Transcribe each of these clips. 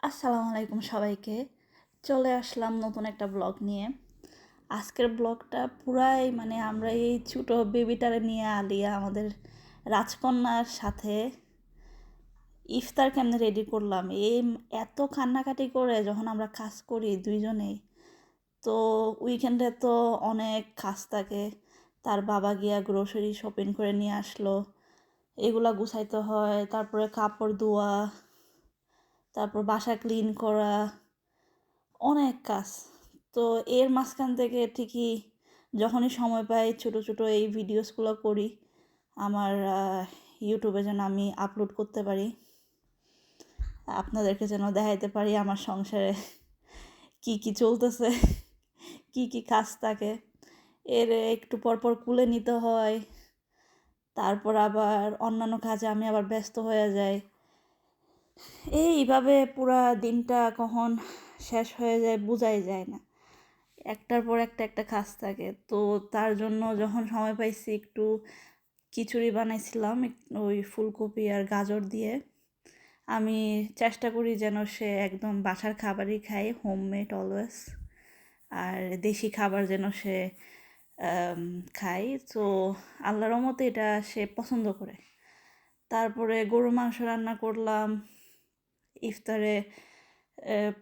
আসসালামু আলাইকুম সবাইকে। চলে আসলাম নতুন একটা ব্লগ নিয়ে। আজকের ব্লগটা পুরাই আমরা এই ছোটো বেবিটারে নিয়ে আলিয়া আমাদের রাজকন্যার সাথে ইফতার কেমনে রেডি করলাম। এত কান্নাকাটি করে যখন আমরা কাজ করি দুইজনেই, তো উইকেন্ডে তো অনেক কাজ থাকে। তার বাবা গিয়া গ্রোসারি শপিং করে নিয়ে আসলো, এগুলা গুছাইতে হয়, তারপরে কাপড় ধোয়া, তারপর বাসা ক্লিন করা, অনেক কাজ। তো এর মাঝখান থেকে ঠিকই যখনই সময় পাই ছোট ছোট এই ভিডিওসগুলো করি আমার ইউটিউবে, যেন আমি আপলোড করতে পারি, আপনাদেরকে যেন দেখাইতে পারি আমার সংসারে কি কি চলতেছে, কি কি কাজ থাকে। এর একটু পরপর কুলে নিতে হয়, তারপর আবার অন্যান্য কাজে আমি আবার ব্যস্ত হয়ে যাই। এইভাবে পুরা দিনটা কখন শেষ হয়ে যায় বোঝাই যায় না। একটার পর একটা কাজ থাকে। তো তার জন্য যখন সময় পাইছি একটু খিচুড়ি বানাইছিলাম ওই ফুলকপি আর গাজর দিয়ে। আমি চেষ্টা করি যেন সে একদম বাসার খাবারই খায়, হোমমেড অলওয়েজ, আর দেশি খাবার যেন সে খায়। তো আল্লাহর রহমতে এটা সে পছন্দ করে। তারপরে গরু মাংস রান্না করলাম ইফতারে,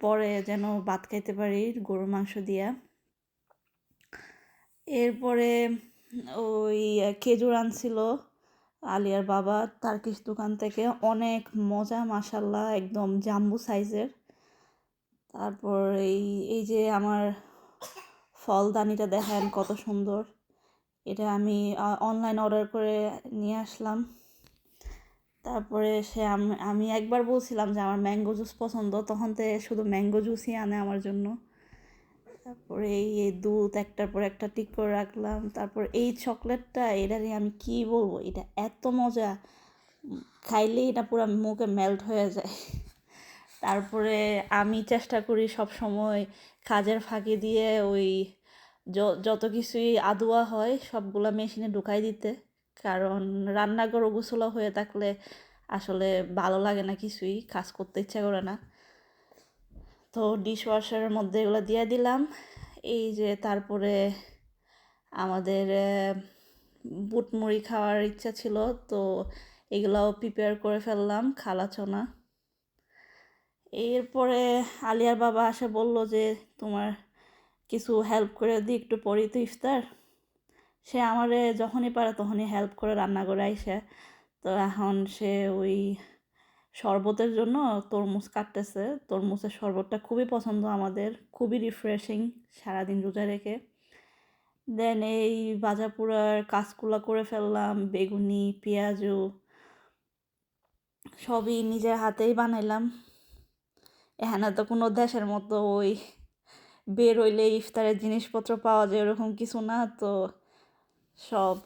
পরে যেন ভাত খাইতে পারি গরুর মাংস দিয়া। এরপরে ওই খেজুর আনছিল আলিয়ার বাবা তার্কিশ দোকান থেকে, অনেক মজা মাশাল্লাহ, একদম জাম্বু সাইজের। তারপর এই এই যে আমার ফলদানিটা দেখেন কত সুন্দর, এটা আমি অনলাইন অর্ডার করে নিয়ে আসলাম। তারপরে আমি একবার বলছিলাম যে আমার ম্যাঙ্গো জুস পছন্দ, তখন তো শুধু ম্যাঙ্গো জুসই আনে আমার জন্য। তারপরে এই দুধ একটার পর একটা টিক করে রাখলাম। তারপর এই চকলেটটা, এটা নিয়ে আমি কি বলবো, এটা এত মজা, খাইলেই এটা পুরো মুখে মেল্ট হয়ে যায়। তারপরে আমি চেষ্টা করি সব সময় কাজের ফাঁকি দিয়ে ওই যত কিছুই আদুয়া হয় সবগুলা মেশিনে ঢুকাই দিতে, কারণ রান্নাঘর গোছলা হয়ে থাকলে আসলে ভালো লাগে না, কিছুই কাজ করতে ইচ্ছা করে না। তো ডিশ ওয়াশারের মধ্যে এগুলো দিয়ে দিলাম। এই যে তারপরে আমাদের বুট মুড়ি খাওয়ার ইচ্ছা ছিল, তো এগুলাও প্রিপেয়ার করে ফেললাম, খালা ছোনা। এরপরে আলিয়ার বাবা আসে বলল যে তোমার কিছু হেল্প করে দিই, একটু পরেই তো ইফতার। সে আমারে যখনই পারে তখনই হেল্প করে রান্না করে আইসে। তো এখন সে ওই শরবতের জন্য তরমুজ কাটতেছে। তরমুজের শরবতটা খুবই পছন্দ আমাদের, খুবই রিফ্রেশিং সারাদিন রোজা রেখে। দেন এই ভাজা পোড়ার কাজগুলো করে ফেললাম, বেগুনি পেঁয়াজু সবই নিজের হাতেই বানাইলাম। এখানে তো কোনো দেশের মতো ওই বের হইলে ইফতারের জিনিসপত্র পাওয়া যায় ওরকম কিছু না, তো সব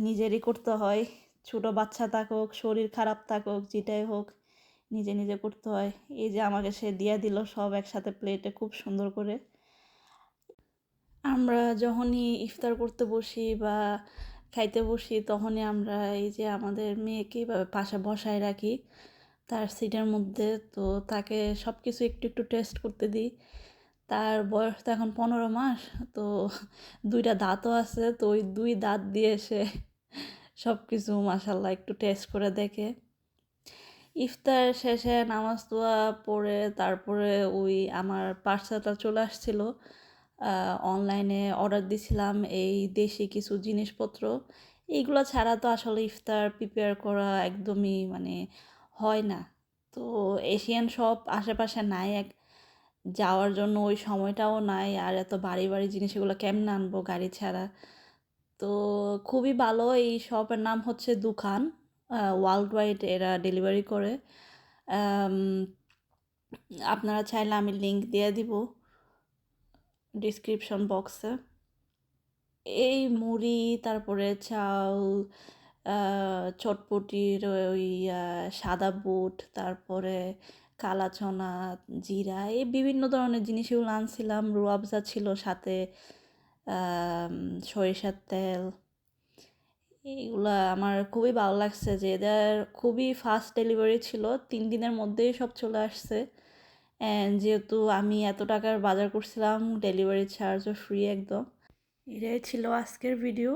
নিজেরই করতে হয়। ছোটো বাচ্চা থাকুক, শরীর খারাপ থাকুক, যেটাই হোক নিজে নিজে করতে হয়। এই যে আমাকে সে দিয়া দিল সব একসাথে প্লেটে খুব সুন্দর করে। আমরা যখনই ইফতার করতে বসি বা খাইতে বসি তখনই আমরা এই যে আমাদের মেয়েকে এইভাবে পাশে বসায় রাখি তার সিটের মধ্যে। তো তাকে সব কিছু একটু একটু টেস্ট করতে দিই। তার বয়স তো এখন 15 মাস। তো দুইটা দাঁতও আছে, তো ওই দুই দাঁত দিয়ে সে সব কিছু মাশাল্লাহ একটু টেস্ট করে দেখে। ইফতার শেষে নামাজ দোয়া পড়ে তারপরে ওই আমার পার্সেলটা চলে আসছিল। অনলাইনে অর্ডার দিছিলাম এই দেশি কিছু জিনিসপত্র। এইগুলো ছাড়া তো আসলে ইফতার প্রিপেয়ার করা একদমই হয় না। তো এশিয়ান শপ আশেপাশে নাই, যাওয়ার জন্য ওই সময়টাও নাই, আর এত ভারী ভারী জিনিস এগুলো কেমনে আনবো গাড়ি ছাড়া। তো খুবই ভালো, এই শপের নাম হচ্ছে দুখান, ওয়ার্ল্ড ওয়াইড এরা ডেলিভারি করে। আম, আপনারা চাইলে আমি লিংক দিয়ে দিব ডিসক্রিপশন বক্সে। এই মুড়ি, তারপরে চাল, চটপটির ওই সাদা বুট, তারপরে কালা চনা, জিরা, এই বিভিন্ন ধরনের জিনিস এগুলো আনছিলাম। রুয়াবজা ছিল সাথে, আম, সরিষার তেল। এইগুলা আমার খুবই ভালো লাগছে যে এদের খুবই ফাস্ট ডেলিভারি ছিল, 3 দিনের মধ্যেই সব চলে আসছে। অ্যান্ড যেহেতু আমি এত টাকার বাজার করছিলাম, ডেলিভারি চার্জও ফ্রি একদম। এটাই ছিল আজকের ভিডিও।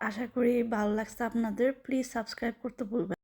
আশা করি ভালো লাগছে আপনাদের। প্লিজ সাবস্ক্রাইব করতে ভুলবেন না।